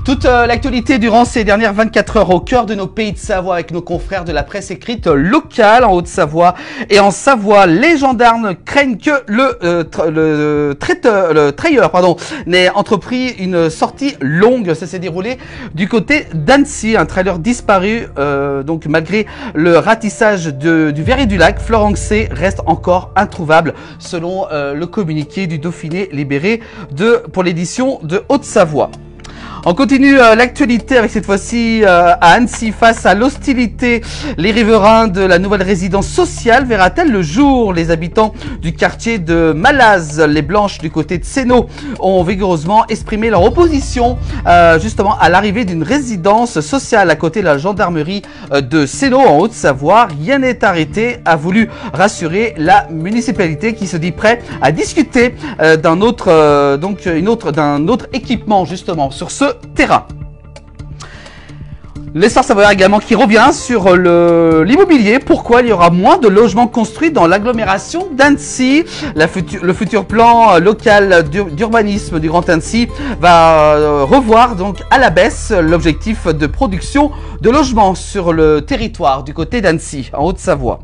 Toute l'actualité durant ces dernières 24 heures au cœur de nos pays de Savoie avec nos confrères de la presse écrite locale en Haute-Savoie et en Savoie. Les gendarmes craignent que le traiteur n'ait entrepris une sortie longue. Ça s'est déroulé du côté d'Annecy, un trailer disparu. Donc malgré le ratissage du Verret du Lac, Florent C reste encore introuvable selon le communiqué du Dauphiné libéré pour l'édition de Haute-Savoie. On continue l'actualité avec cette fois-ci à Annecy. Face à l'hostilité, les riverains de la nouvelle résidence sociale verra-t-elle le jour? Les habitants du quartier de Malaz, les Blanches du côté de Sénaux, ont vigoureusement exprimé leur opposition justement à l'arrivée d'une résidence sociale à côté de la gendarmerie de Sénaux en Haute-Savoie. Rien n'est arrêté, a voulu rassurer la municipalité qui se dit prête à discuter d'un autre équipement justement sur ce terrain. L'Essor Savoyard également qui revient sur l'immobilier. Pourquoi il y aura moins de logements construits dans l'agglomération d'Annecy? Le futur plan local d'urbanisme du Grand Annecy va revoir donc à la baisse l'objectif de production de logements sur le territoire du côté d'Annecy, en Haute-Savoie.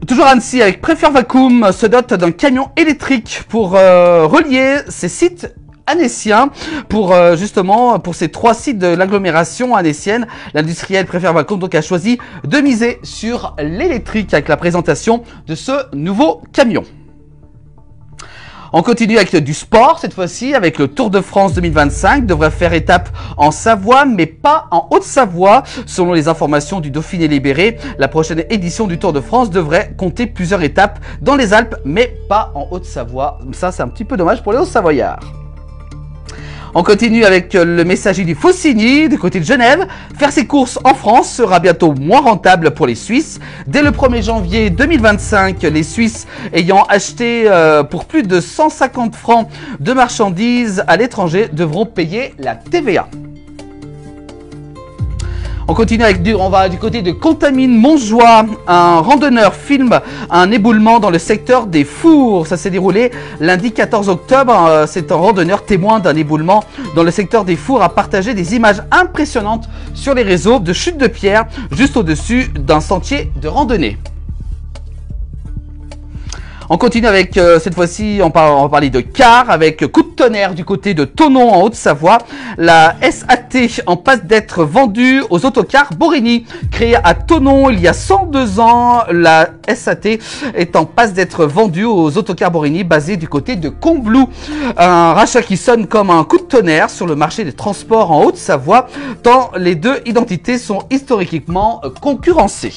Toujours Annecy avec Préfère Vacuum se dote d'un camion électrique pour relier ses sites annéciens pour ces 3 sites de l'agglomération annécienne. L'industriel Préfère Vacuum donc a choisi de miser sur l'électrique avec la présentation de ce nouveau camion. On continue avec du sport, cette fois-ci, avec le Tour de France 2025, devrait faire étape en Savoie, mais pas en Haute-Savoie. Selon les informations du Dauphiné libéré, la prochaine édition du Tour de France devrait compter plusieurs étapes dans les Alpes, mais pas en Haute-Savoie. Ça, c'est un petit peu dommage pour les Haute-Savoyards. On continue avec le messager du Faucigny, du côté de Genève. Faire ses courses en France sera bientôt moins rentable pour les Suisses. Dès le 1er janvier 2025, les Suisses ayant acheté pour plus de 150 francs de marchandises à l'étranger devront payer la TVA. On continue avec on va du côté de Contamine-Montjoie. Un randonneur filme un éboulement dans le secteur des Fours. Ça s'est déroulé lundi 14 octobre. C'est un randonneur témoin d'un éboulement dans le secteur des Fours a partagé des images impressionnantes sur les réseaux de chute de pierre juste au-dessus d'un sentier de randonnée. On continue avec, cette fois-ci, on va parler de car, avec coup de tonnerre du côté de Thonon en Haute-Savoie. La SAT en passe d'être vendue aux autocars Borini. Créée à Thonon il y a 102 ans, la SAT est en passe d'être vendue aux autocars Borini basés du côté de Combloux. Un rachat qui sonne comme un coup de tonnerre sur le marché des transports en Haute-Savoie, tant les deux identités sont historiquement concurrencées.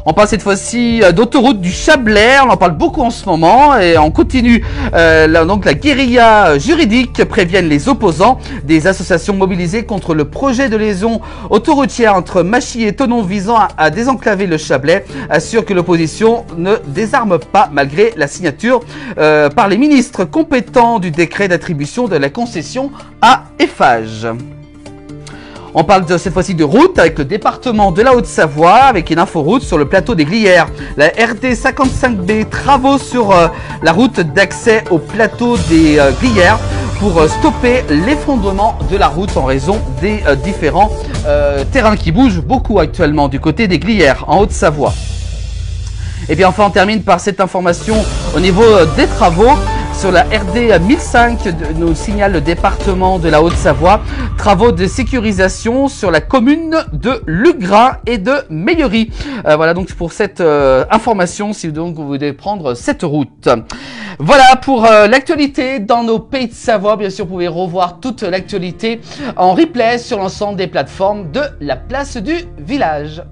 On parle cette fois-ci d'autoroute du Chablais, on en parle beaucoup en ce moment et on continue. Donc la guérilla juridique préviennent les opposants. Des associations mobilisées contre le projet de liaison autoroutière entre Machy et Thonon visant à désenclaver le Chablais assurent que l'opposition ne désarme pas malgré la signature par les ministres compétents du décret d'attribution de la concession à Eiffage. On parle cette fois-ci de route avec le département de la Haute-Savoie avec une inforoute sur le plateau des Glières. La RD 55B, travaux sur la route d'accès au plateau des Glières pour stopper l'effondrement de la route en raison des différents terrains qui bougent beaucoup actuellement du côté des Glières en Haute-Savoie. Et bien enfin on termine par cette information au niveau des travaux. Sur la RD 1005, nous signale le département de la Haute-Savoie, travaux de sécurisation sur la commune de Lugrin et de Meillerie. Voilà donc pour cette information, si donc vous voulez prendre cette route. Voilà pour l'actualité dans nos pays de Savoie. Bien sûr, vous pouvez revoir toute l'actualité en replay sur l'ensemble des plateformes de la place du village.